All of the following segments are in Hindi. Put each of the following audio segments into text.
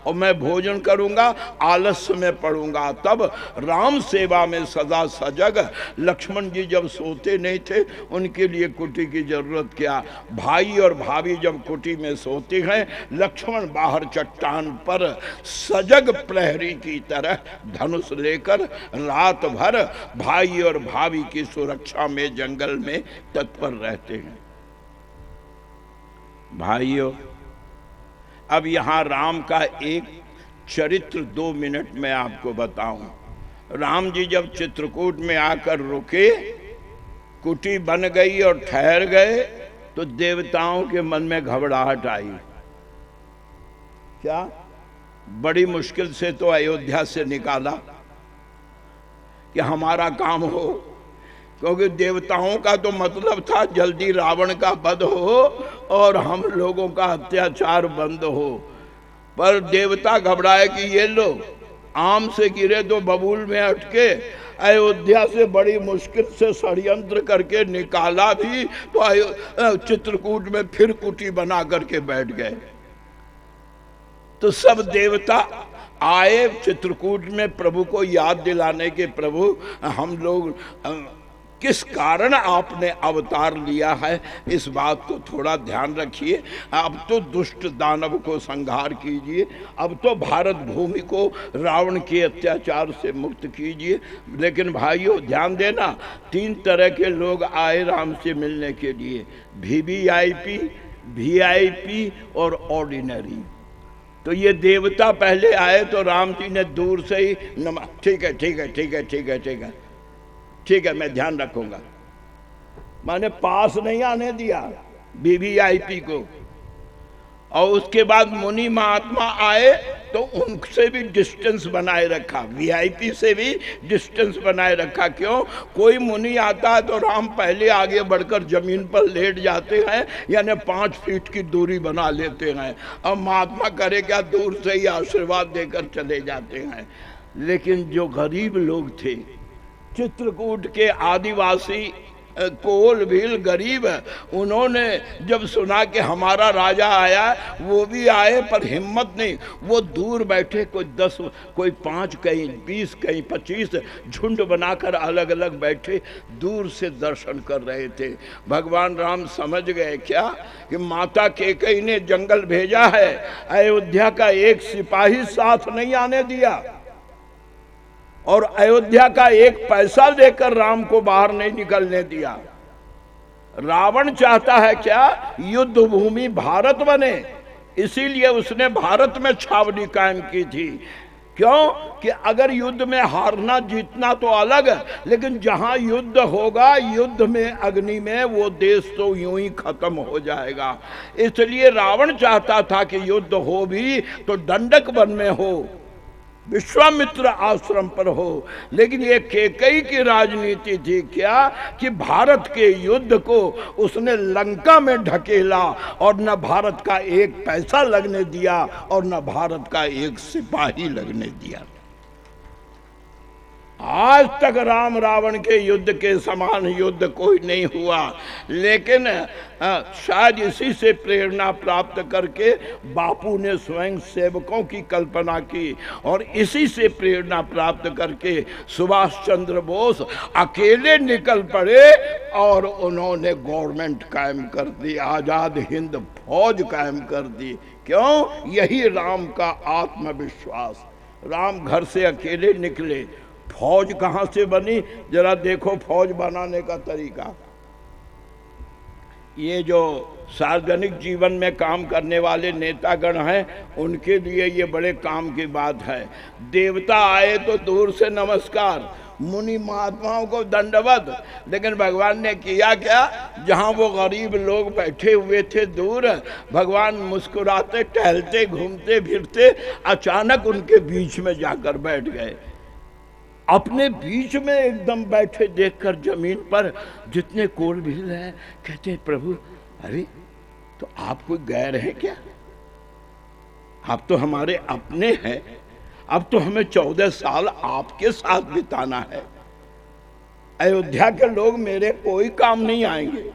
और मैं भोजन करूंगा, आलस्य में पड़ूंगा। तब राम सेवा में सदा सजग। लक्ष्मण जी जब सोते नहीं थे, उनके लिए कुटी की जरूरत क्या। भाई और भाभी जब कुटी में सोते हैं, लक्ष्मण बाहर चट्टान पर सजग प्रहरी की तरह धनुष लेकर रात भर भाई और भाभी की सुरक्षा में जंगल में तत्पर रहते हैं। भाइयों, अब यहां राम का एक चरित्र 2 मिनट में आपको बताऊं। राम जी जब चित्रकूट में आकर रुके, कुटी बन गई और ठहर गए, तो देवताओं के मन में घबराहट आई। क्या? बड़ी मुश्किल से तो अयोध्या से निकाला कि हमारा काम हो, क्योंकि देवताओं का तो मतलब था जल्दी रावण का वध हो और हम लोगों का अत्याचार बंद हो। पर देवता घबराए कि ये लो, आम से गिरे तो बबूल में अटके। अयोध्या से बड़ी मुश्किल से षड्यंत्र करके निकाला भी, तो चित्रकूट में फिर कुटी बना करके बैठ गए। तो सब देवता आए चित्रकूट में प्रभु को याद दिलाने के, प्रभु हम लोग किस कारण आपने अवतार लिया है, इस बात को थोड़ा ध्यान रखिए। अब तो दुष्ट दानव को संहार कीजिए, अब तो भारत भूमि को रावण के अत्याचार से मुक्त कीजिए। लेकिन भाइयों ध्यान देना, 3 तरह के लोग आए राम से मिलने के लिए, VVIP, VIP और ऑर्डिनरी। तो ये देवता पहले आए तो राम जी ने दूर से ही ठीक है ठीक है ठीक है ठीक है ठीक है ठीक है, मैं ध्यान रखूंगा, मैंने पास नहीं आने दिया VVIP को। और उसके बाद मुनि महात्मा आए तो उनसे भी डिस्टेंस बनाए रखा, VIP से भी डिस्टेंस बनाए रखा। क्यों? कोई मुनि आता है तो राम पहले आगे बढ़कर जमीन पर लेट जाते हैं, यानी 5 फीट की दूरी बना लेते हैं, और महात्मा करे क्या, दूर से ही आशीर्वाद देकर चले जाते हैं। लेकिन जो गरीब लोग थे, चित्रकूट के आदिवासी कोल भील गरीब, उन्होंने जब सुना कि हमारा राजा आया, वो भी आए, पर हिम्मत नहीं, वो दूर बैठे, कोई 10, कोई 5, कहीं 20, कहीं 25 झुंड बनाकर अलग अलग बैठे दूर से दर्शन कर रहे थे। भगवान राम समझ गए क्या कि माता कैकेयी ने जंगल भेजा है, अयोध्या का एक सिपाही साथ नहीं आने दिया, और अयोध्या का एक पैसा लेकर राम को बाहर नहीं निकलने दिया। रावण चाहता है क्या, युद्ध भूमि भारत बने, इसीलिए उसने भारत में छावनी कायम की थी। क्यों? कि अगर युद्ध में हारना जीतना तो अलग, लेकिन जहां युद्ध होगा, युद्ध में अग्नि में, वो देश तो यूं ही खत्म हो जाएगा। इसलिए रावण चाहता था कि युद्ध हो भी तो दंडक वन में हो, विश्वामित्र आश्रम पर हो। लेकिन ये कैकेयी की राजनीति थी क्या कि भारत के युद्ध को उसने लंका में ढकेला, और न भारत का एक पैसा लगने दिया और न भारत का एक सिपाही लगने दिया। आज तक राम रावण के युद्ध के समान युद्ध कोई नहीं हुआ। लेकिन शायद इसी से प्रेरणा प्राप्त करके बापू ने स्वयं सेवकों की कल्पना की, और इसी से प्रेरणा प्राप्त करके सुभाष चंद्र बोस अकेले निकल पड़े और उन्होंने गवर्नमेंट कायम कर दी, आजाद हिंद फौज कायम कर दी। क्यों? यही राम का आत्मविश्वास। राम घर से अकेले निकले, फौज कहां से बनी? जरा देखो फौज बनाने का तरीका। ये जो सार्वजनिक जीवन में काम करने वाले नेतागण हैं, उनके लिए ये बड़े काम की बात है। देवता आए तो दूर से नमस्कार, मुनि महात्माओं को दंडवत। लेकिन भगवान ने किया क्या, जहां वो गरीब लोग बैठे हुए थे दूर, भगवान मुस्कुराते, टहलते, घूमते फिरते अचानक उनके बीच में जाकर बैठ गए। अपने बीच में एकदम बैठे देखकर जमीन पर जितने कोल भील हैं, कहते हैं प्रभु, अरे तो आप कोई गैर हैं क्या? आप तो हमारे अपने हैं, अब तो हमें 14 साल आपके साथ बिताना है। अयोध्या के लोग मेरे कोई काम नहीं आएंगे,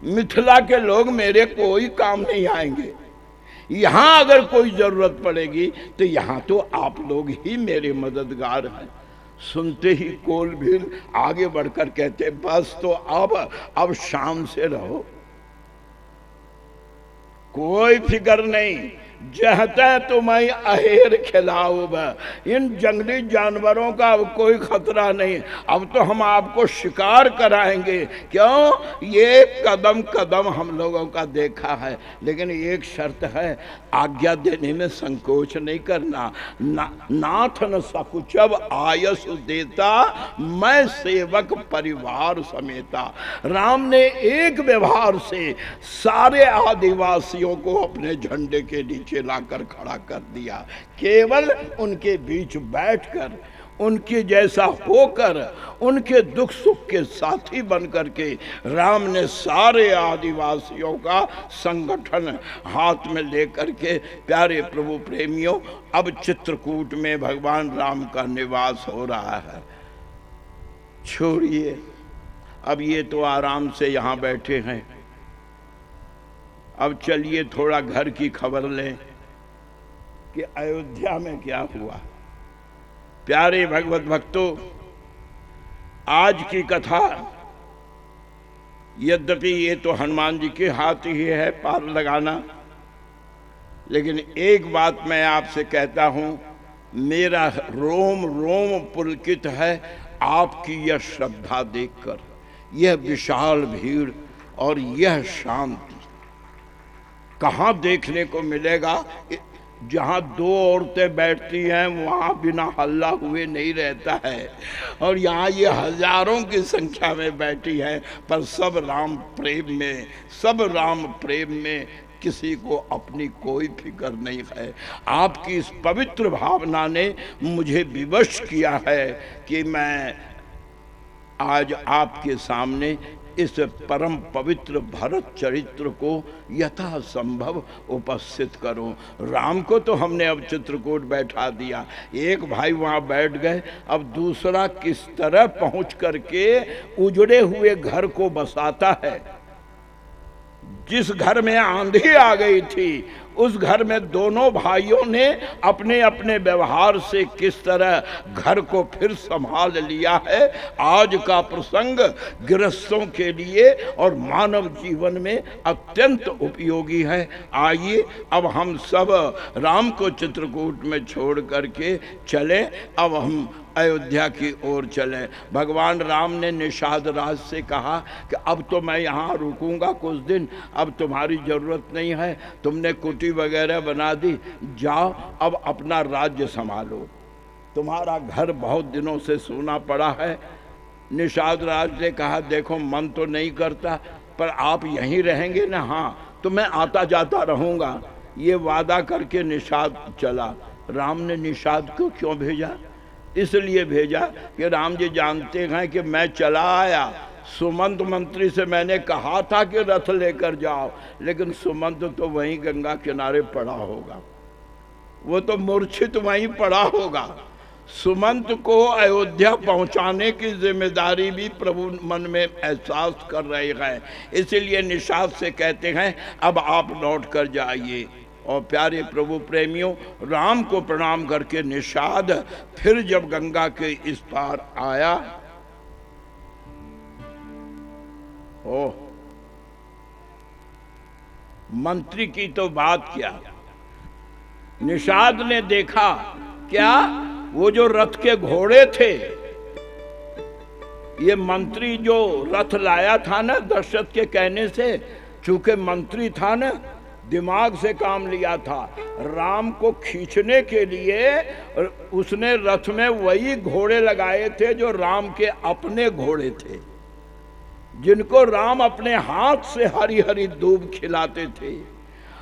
मिथिला के लोग मेरे कोई काम नहीं आएंगे। यहां अगर कोई जरूरत पड़ेगी तो यहां तो आप लोग ही मेरे मददगार हैं। सुनते ही कोल भील आगे बढ़कर कहते, बस तो अब शाम से रहो, कोई फिक्र नहीं, जहते तुम्हें अहेर खिलाओ। इन जंगली जानवरों का अब कोई खतरा नहीं, अब तो हम आपको शिकार कराएंगे। क्यों? ये कदम कदम हम लोगों का देखा है, लेकिन एक शर्त है, आज्ञा देने में संकोच नहीं करना। नाथ न सकुचब आयस देता, मैं सेवक परिवार समेता। राम ने एक व्यवहार से सारे आदिवासियों को अपने झंडे के नीचे लाकर खड़ा कर दिया। केवल उनके बीच बैठकर, उनके जैसा होकर, उनके दुख सुख के साथी बनकर के राम ने सारे आदिवासियों का संगठन हाथ में लेकर के, प्यारे प्रभु प्रेमियों, अब चित्रकूट में भगवान राम का निवास हो रहा है। छोड़िए, अब ये तो आराम से यहाँ बैठे हैं, अब चलिए थोड़ा घर की खबर लें कि अयोध्या में क्या हुआ। प्यारे भगवत भक्तों, आज की कथा, यद्यपि ये तो हनुमान जी के हाथ ही है पार लगाना, लेकिन एक बात मैं आपसे कहता हूं, मेरा रोम रोम पुलकित है आपकी यह श्रद्धा देखकर, यह विशाल भीड़ और यह शांति कहाँ देखने को मिलेगा। जहाँ दो औरतें बैठती हैं वहाँ बिना हल्ला हुए नहीं रहता है, और यहाँ ये हजारों की संख्या में बैठी है, पर सब राम प्रेम में, सब राम प्रेम में, किसी को अपनी कोई फिक्र नहीं है। आपकी इस पवित्र भावना ने मुझे विवश किया है कि मैं आज आपके सामने इस परम पवित्र भरत चरित्र को यथासंभव उपस्थित करूं। राम को तो हमने अब चित्रकूट बैठा दिया, एक भाई वहां बैठ गए, अब दूसरा किस तरह पहुंच करके उजड़े हुए घर को बसाता है। जिस घर में आंधी आ गई थी, उस घर में दोनों भाइयों ने अपने अपने व्यवहार से किस तरह घर को फिर संभाल लिया है। आज का प्रसंग गृहस्थों के लिए और मानव जीवन में अत्यंत उपयोगी है। आइए अब हम सब राम को चित्रकूट में छोड़ करके चलें, अब हम अयोध्या की ओर चलें। भगवान राम ने निषाद राज से कहा कि अब तो मैं यहाँ रुकूंगा कुछ दिन, अब तुम्हारी ज़रूरत नहीं है, तुमने कुटी वगैरह बना दी, जाओ अब अपना राज्य संभालो, तुम्हारा घर बहुत दिनों से सूना पड़ा है। निषाद राज ने कहा, देखो मन तो नहीं करता, पर आप यहीं रहेंगे ना? हाँ, तो मैं आता जाता रहूँगा। ये वादा करके निषाद चला। राम ने निषाद को क्यों भेजा? इसलिए भेजा कि राम जी जानते हैं कि मैं चला आया, सुमंत मंत्री से मैंने कहा था कि रथ लेकर जाओ, लेकिन सुमंत तो वहीं गंगा किनारे पड़ा होगा, वो तो मूर्छित वहीं पड़ा होगा। सुमंत को अयोध्या पहुंचाने की जिम्मेदारी भी प्रभु मन में एहसास कर रहे हैं, इसलिए निषाद से कहते हैं अब आप लौट कर जाइए। और प्यारे प्रभु प्रेमियों, राम को प्रणाम करके निषाद फिर जब गंगा के इस पार आया, ओह, मंत्री की तो बात क्या, निषाद ने देखा क्या, वो जो रथ के घोड़े थे, ये मंत्री जो रथ लाया था ना दशरथ के कहने से, चूंकि मंत्री था ना, दिमाग से काम लिया था, राम को खींचने के लिए उसने रथ में वही घोड़े लगाए थे जो राम के अपने घोड़े थे, जिनको राम अपने हाथ से हरी हरी दूब खिलाते थे,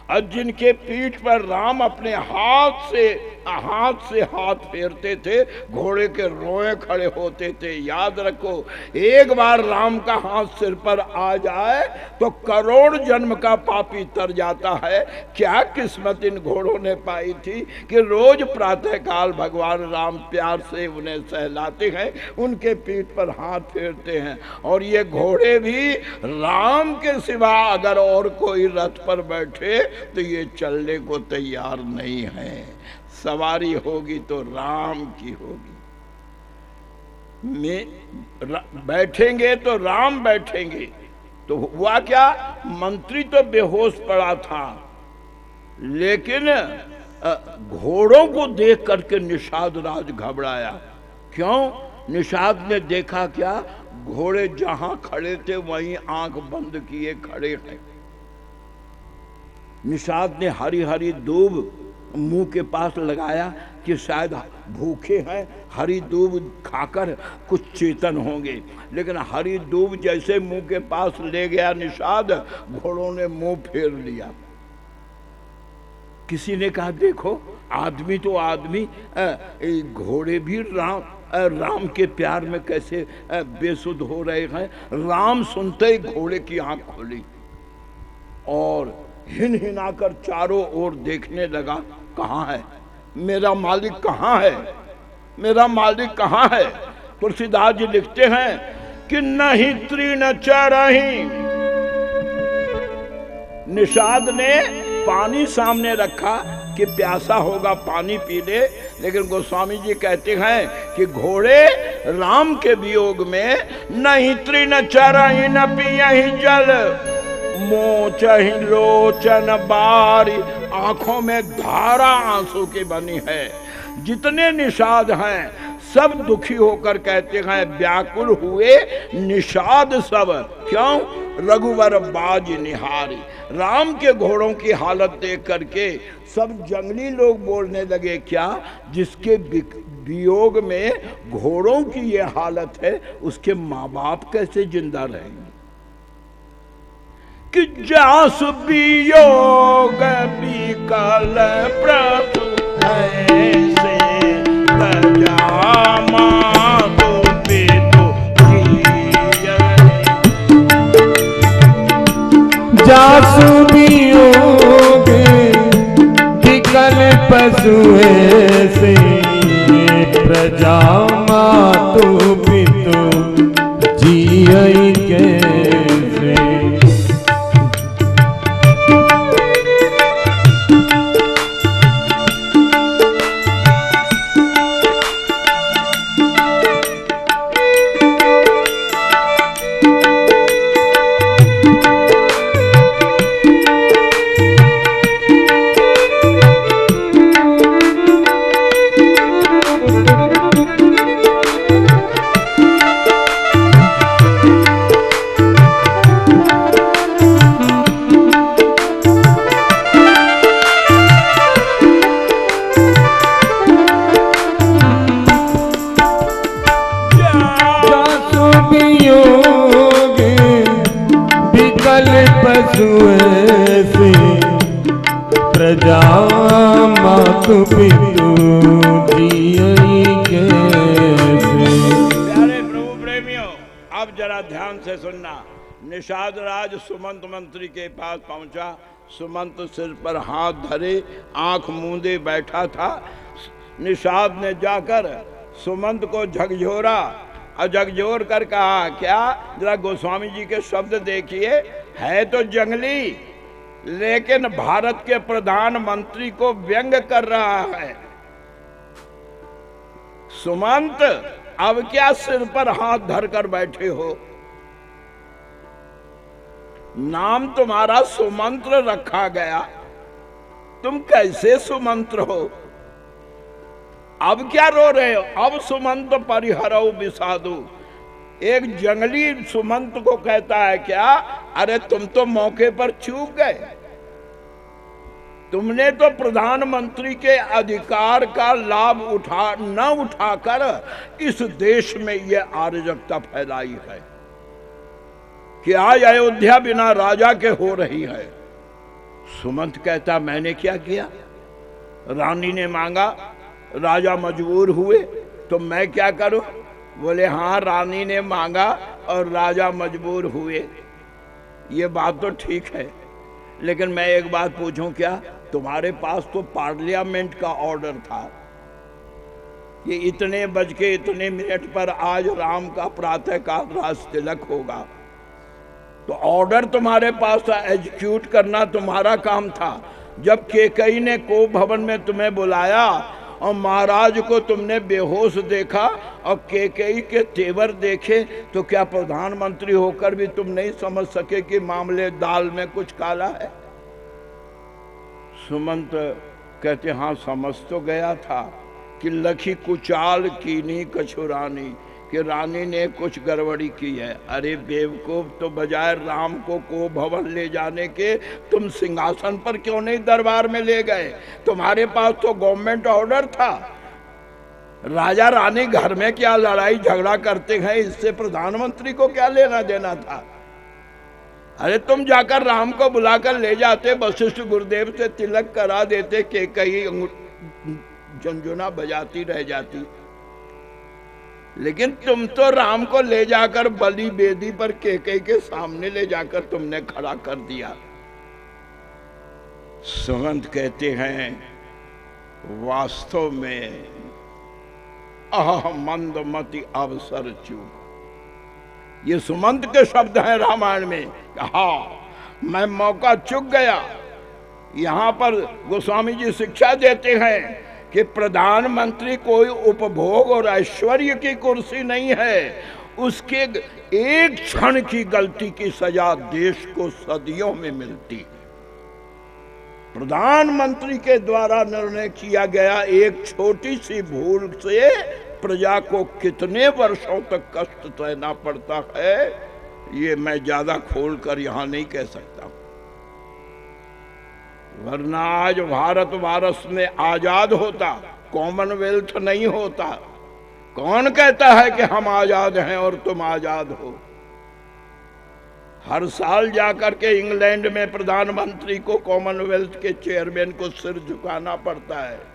और जिनके पीठ पर राम अपने हाथ से हाथ से हाथ फेरते थे, घोड़े के रोए खड़े होते थे। याद रखो, एक बार राम का हाथ सिर पर आ जाए तो करोड़ जन्म का पापी तर जाता है। क्या किस्मत इन घोड़ों ने पाई थी कि रोज प्रातः काल भगवान राम प्यार से उन्हें सहलाते हैं, उनके पीठ पर हाथ फेरते हैं। और ये घोड़े भी राम के सिवा अगर और कोई रथ पर बैठे तो ये चलने को तैयार नहीं है। सवारी होगी तो राम की होगी। बैठेंगे तो राम बैठेंगे। तो हुआ क्या, मंत्री तो बेहोश पड़ा था, लेकिन घोड़ों को देख करके निषाद राज घबराया। क्यों? निषाद ने देखा क्या, घोड़े जहां खड़े थे वहीं आंख बंद किए खड़े हैं। निषाद ने हरी हरी दूब मुंह के पास लगाया कि शायद भूखे हैं, हरी दूब खाकर कुछ चेतन होंगे। लेकिन हरी दूब जैसे मुंह के पास ले गया निषाद, घोड़ों ने मुंह फेर लिया। किसी ने कहा देखो, आदमी तो आदमी, घोड़े भी राम के प्यार में कैसे बेसुध हो रहे हैं। राम सुनते ही घोड़े की आंख खोली और हिन हिनाकर चारों ओर देखने लगा, कहाँ है मेरा मालिक, कहाँ है मेरा मालिक, कहाँ है। तुलसीदास जी लिखते हैं कि नहीं तृण चरहि। निषाद ने पानी सामने रखा कि प्यासा होगा, पानी पी ले। लेकिन गोस्वामी जी कहते हैं कि घोड़े राम के वियोग में नहीं तृण चरहि न पियहि जल, मोचहि लोचन बारी, आंखों में धारा आंसू की बनी है। जितने निषाद हैं सब दुखी होकर कहते हैं व्याकुल हुए निषाद सब। क्यों? रघुवर बाज निहारी। राम के घोड़ों की हालत देख करके सब जंगली लोग बोलने लगे, क्या जिसके वियोग में घोड़ों की ये हालत है उसके माँ बाप कैसे जिंदा रहेंगे। कि जास वियोग विकल प्रभु ऐसे, प्रजा मातु पितु जासु वियोग विकल पशु ऐसे, प्रजा मातु पितु जियहि कैसे। प्रजा मातु पितु जियहि कैसे। प्यारे प्रभु प्रेमियों, अब जरा ध्यान से सुनना। निषाद राज सुमंत मंत्री के पास पहुंचा। सुमंत सिर पर हाथ धरे आंख मूंदे बैठा था। निषाद ने जाकर सुमंत को झकझोरा और झकझोर कर कहा, क्या जरा गोस्वामी जी के शब्द देखिए, है तो जंगली लेकिन भारत के प्रधानमंत्री को व्यंग कर रहा है। सुमंत, अब क्या सिर पर हाथ धरकर बैठे हो? नाम तुम्हारा सुमंत्र रखा गया, तुम कैसे सुमंत्र हो? अब क्या रो रहे हो? अब सुमंत परिहरऊ विषादु। एक जंगली सुमंत को कहता है क्या, अरे तुम तो मौके पर चूक गए। तुमने तो प्रधानमंत्री के अधिकार का लाभ न उठाकर इस देश में यह अराजकता फैलाई है कि आज अयोध्या बिना राजा के हो रही है। सुमंत कहता, मैंने क्या किया? रानी ने मांगा राजा मजबूर हुए तो मैं क्या करूं? बोले हाँ, रानी ने मांगा और राजा मजबूर हुए। ये बात तो ठीक है, लेकिन मैं एक बात पूछूं क्या? तुम्हारे पास तो पार्लियामेंट का ऑर्डर था कि इतने बज के इतने मिनट पर आज राम का प्रातःकाल राज तिलक होगा, तो ऑर्डर तुम्हारे पास था, एग्जीक्यूट करना तुम्हारा काम था। जब केकई ने कोप भवन में तुम्हें बुलाया और महाराज को तुमने बेहोश देखा और केकई के तेवर देखे, तो क्या प्रधानमंत्री होकर भी तुम नहीं समझ सके कि मामले दाल में कुछ काला है? सुमंत कहते हाँ, समझ तो गया था कि लखी कुचाल कीनी कछुरानी, कि रानी ने कुछ गड़बड़ी की है। अरे बेवकूफ, तो बजाय राम को भवन ले जाने के तुम सिंहासन पर क्यों नहीं दरबार में ले गए? तुम्हारे पास तो गवर्नमेंट ऑर्डर था। राजा रानी घर में क्या लड़ाई झगड़ा करते हैं, इससे प्रधानमंत्री को क्या लेना देना था? अरे तुम जाकर राम को बुलाकर ले जाते, वशिष्ठ गुरुदेव से तिलक करा देते, के कई झुनझुना बजाती रह जाती। लेकिन तुम तो राम को ले जाकर बलि बेदी पर केकई के सामने ले जाकर तुमने खड़ा कर दिया। सुमंत कहते हैं वास्तव में मंदमति अवसर चूक। ये सुमंत के शब्द हैं रामायण में। हाँ, मैं मौका चूक गया। यहां पर गोस्वामी जी शिक्षा देते हैं कि प्रधानमंत्री कोई उपभोग और ऐश्वर्य की कुर्सी नहीं है। उसके एक क्षण की गलती की सजा देश को सदियों में मिलती। प्रधानमंत्री के द्वारा निर्णय किया गया एक छोटी सी भूल से प्रजा को कितने वर्षों तक कष्ट सहना पड़ता है, ये मैं ज्यादा खोलकर यहां नहीं कह सकता। वरना आज भारत वर्ष में आजाद होता, कॉमनवेल्थ नहीं होता। कौन कहता है कि हम आजाद हैं और तुम आजाद हो? हर साल जाकर के इंग्लैंड में प्रधानमंत्री को कॉमनवेल्थ के चेयरमैन को सिर झुकाना पड़ता है।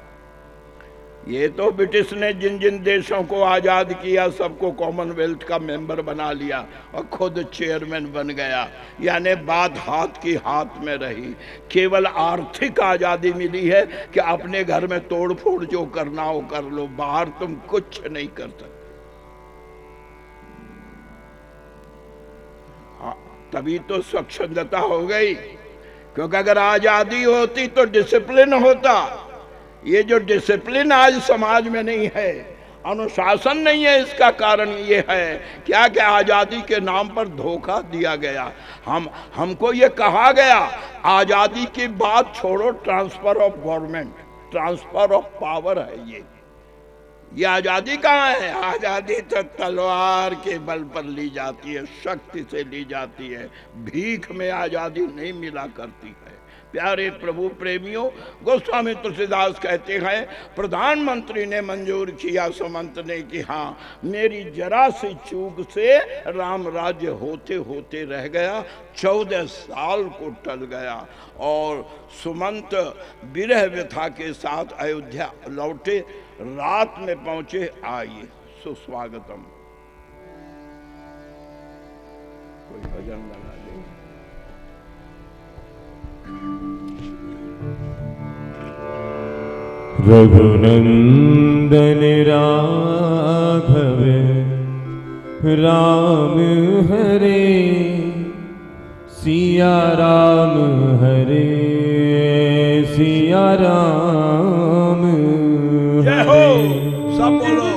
ये तो ब्रिटिश ने जिन जिन देशों को आजाद किया सबको कॉमनवेल्थ का मेंबर बना लिया और खुद चेयरमैन बन गया। यानी बात हाथ की हाथ में रही। केवल आर्थिक आजादी मिली है कि अपने घर में तोड़ फोड़ जो करना हो कर लो, बाहर तुम कुछ नहीं कर सकते। तभी तो स्वच्छंदता हो गई, क्योंकि अगर आजादी होती तो डिसिप्लिन होता। ये जो डिसिप्लिन आज समाज में नहीं है, अनुशासन नहीं है, इसका कारण ये है क्या कि आजादी के नाम पर धोखा दिया गया। हमको ये कहा गया आजादी की बात छोड़ो, transfer of government, transfer of power है ये आजादी कहाँ है? आजादी तो तलवार के बल पर ली जाती है, शक्ति से ली जाती है। भीख में आजादी नहीं मिला करती है। प्यारे प्रभु प्रेमियों, गोस्वामी तुलसीदास कहते हैं प्रधानमंत्री ने मंजूर किया सुमंत ने कि हाँ, मेरी जरा सी चूक से राम राज्य होते होते रह गया, 14 साल को टल गया और सुमंत विरह व्यथा के साथ अयोध्या लौटे, रात में पहुंचे। आइए सुस्वागतम। कोई भजन लगा दे। रघुनंदन राघव राम हरे, सिया राम हरे, सिया राम जय हो। सब बोलो।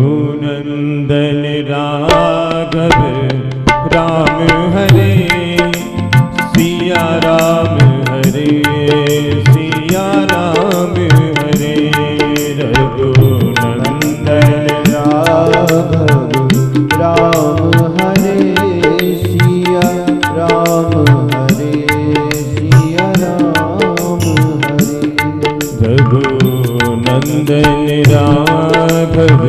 रघुनंदन राघव राम हरे, सिया राम हरे, सिया राम हरे। रघुनंदन राघव राम हरे, सिया राम हरे, सिया राम हरे। रघुनंदन राघव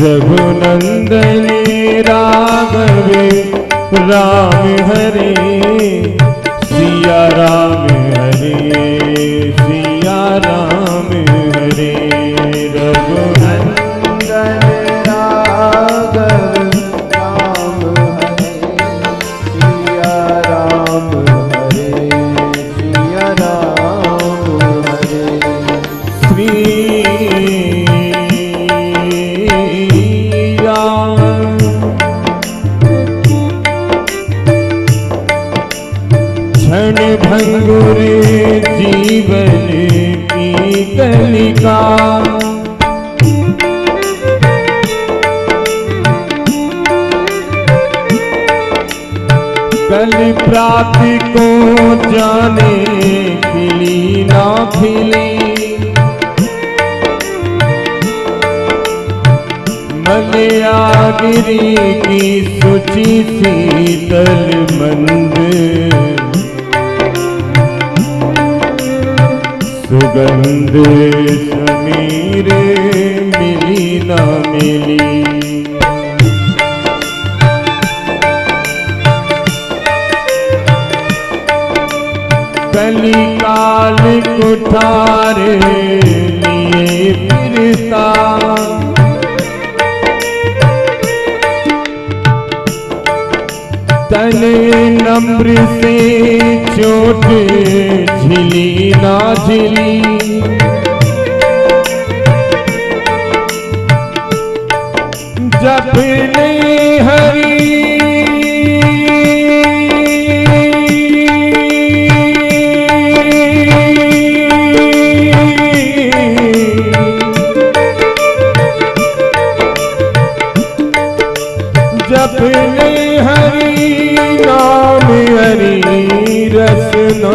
रघुनंदन राघव राम हरे सिया राम हरे सिया राम हरे रघुनंदन राघव राम हरे सिया राम हरे सिया राम हरे श्री राम क्षण भंगुर जीवन की कलिका कल प्राप्ति को जाने खिली ना खिली मलयागिरी की सुचि शीतल मंद सुगंध समीर मिली ना मिली कली काल कुठार लिए फिरता तन नम्र से चोट झिली ना झिली जब नहीं हरी जपने हरि नाम हरि रसना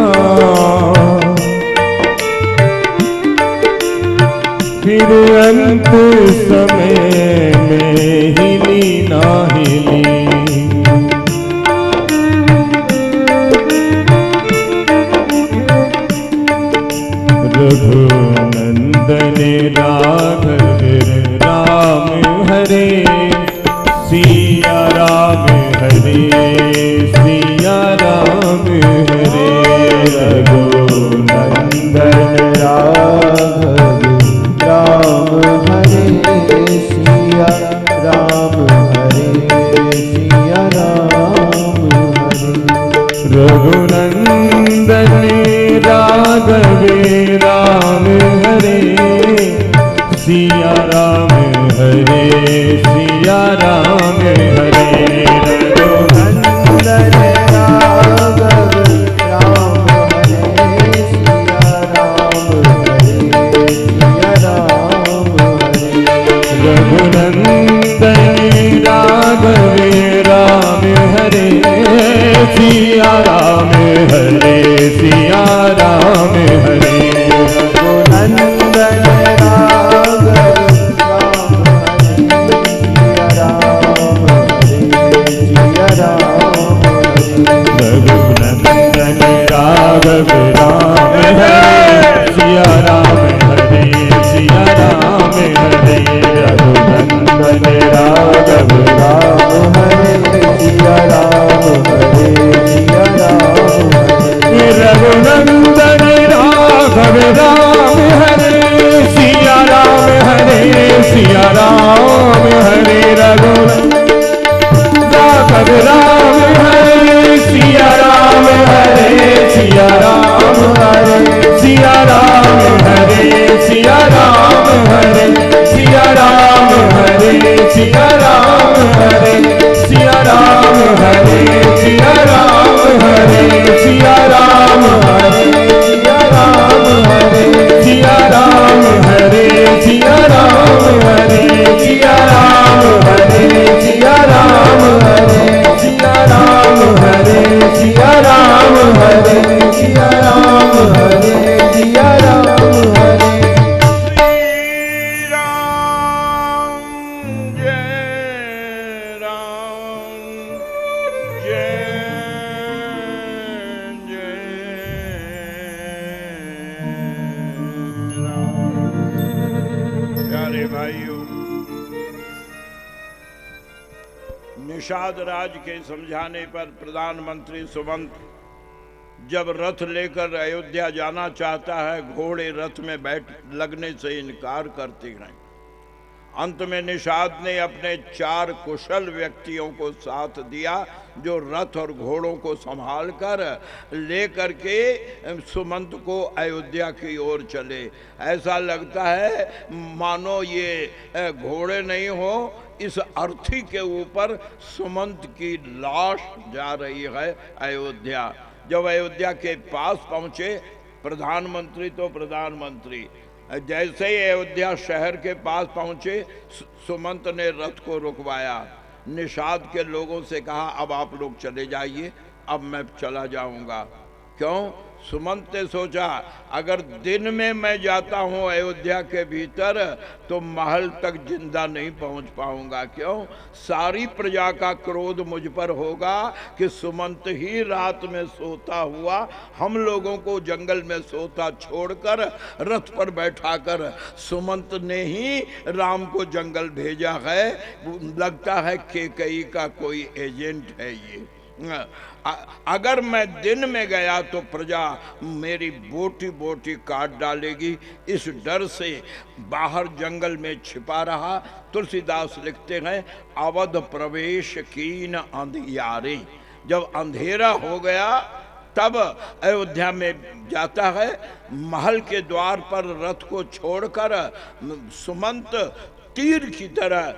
फिर अंत समय में हिली ना हिली रघुनंदन राघव राम हरे सिया राम हरे सिया राम हरे रघुनंदन राघव राम हरे सिया राम हरे सिया राम हरे रघुनंदन राघव राम हरे सिया राम हरे सिया राम हरे रघुनंदन राघव राम हरे सिया राम हरे सिया राम हरे रघुनंदन राघव राम हरे सिया राम हरे सिया राम हरे रघुनंदन राघव राम हरे सिया राम हरे रघुनंदन राघव राम हरे सिया राम हरे सिया राम हरे रघुनंदन राघव राम हरे सिया राम हरे सिया राम हरे रघुनंदन राघव राम हरे सिया राम हरे सिया राम हरे राघव राम हरे सिया राम हरे सिया राम हरे सिया राम हरे सिया राम हरे सिया राम हरे सिया राम हरे सिया राम हरे सिया राम हरे सिया राम हरे सिया राम हरे सिया राम हरे सिया राम हरे सिया राम हरे सिया राम हरे सिया राम हरे सिया राम हरे सिया राम हरे सिया राम हरे निषाद राज के समझाने पर प्रधानमंत्री सुमंत जब रथ लेकर अयोध्या जाना चाहता है, घोड़े रथ में बैठ लगने से इनकार करते हैं। अंत में निषाद ने अपने 4 कुशल व्यक्तियों को साथ दिया जो रथ और घोड़ों को संभाल कर लेकर के सुमंत को अयोध्या की ओर चले। ऐसा लगता है मानो ये घोड़े नहीं हो, इस अर्थी के ऊपर सुमंत की लाश जा रही है अयोध्या। जब अयोध्या के पास पहुंचे, प्रधानमंत्री तो प्रधानमंत्री, जैसे ही अयोध्या शहर के पास पहुंचे, सुमंत ने रथ को रुकवाया। निषाद के लोगों से कहा, अब आप लोग चले जाइए, अब मैं चला जाऊंगा। क्यों? सुमंत ने सोचा, अगर दिन में मैं जाता हूं अयोध्या के भीतर तो महल तक जिंदा नहीं पहुंच पाऊंगा। क्यों? सारी प्रजा का क्रोध मुझ पर होगा कि सुमंत ही रात में सोता हुआ हम लोगों को जंगल में सोता छोड़कर रथ पर बैठाकर सुमंत ने ही राम को जंगल भेजा है। लगता है कैकेयी का कोई एजेंट है ये। अगर मैं दिन में गया तो प्रजा मेरी बोटी बोटी काट डालेगी। इस डर से बाहर जंगल में छिपा रहा। तुलसीदास लिखते हैं, अवध प्रवेश कीन अंधियारे। जब अंधेरा हो गया तब अयोध्या में जाता है। महल के द्वार पर रथ को छोड़कर सुमंत तीर की तरह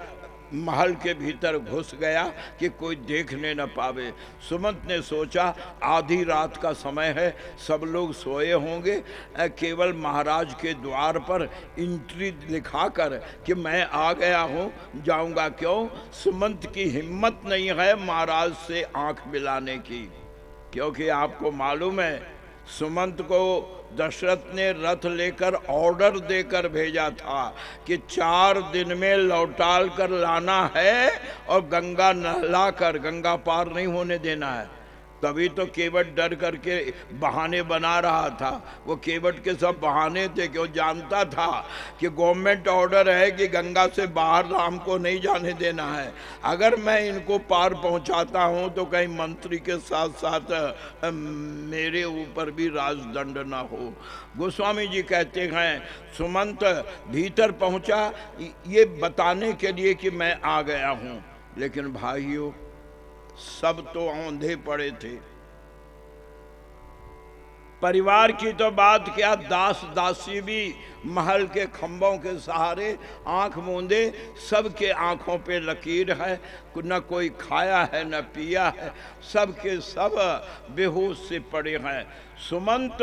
महल के भीतर घुस गया कि कोई देखने न पावे। सुमंत ने सोचा, आधी रात का समय है, सब लोग सोए होंगे, केवल महाराज के द्वार पर एंट्री लिखाकर कि मैं आ गया हूँ, जाऊँगा। क्यों? सुमंत की हिम्मत नहीं है महाराज से आंख मिलाने की, क्योंकि आपको मालूम है सुमंत को दशरथ ने रथ लेकर ऑर्डर देकर भेजा था कि 4 दिन में लौटाल कर लाना है और गंगा नहलाकर, गंगा पार नहीं होने देना है। तभी तो केवट डर करके बहाने बना रहा था। वो केवट के सब बहाने थे, क्यों? जानता था कि गवर्नमेंट ऑर्डर है कि गंगा से बाहर राम को नहीं जाने देना है। अगर मैं इनको पार पहुंचाता हूं तो कहीं मंत्री के साथ साथ मेरे ऊपर भी राजदंड ना हो। गोस्वामी जी कहते हैं, सुमंत भीतर पहुंचा ये बताने के लिए कि मैं आ गया हूं, लेकिन भाइयों सब तो औंधे पड़े थे। परिवार की तो बात क्या, दास दासी भी महल के खंभों के सहारे आंख मूंदे, सबके आंखों पे लकीर है, न कोई खाया है न पिया है, सब के सब बेहोश से पड़े हैं। सुमंत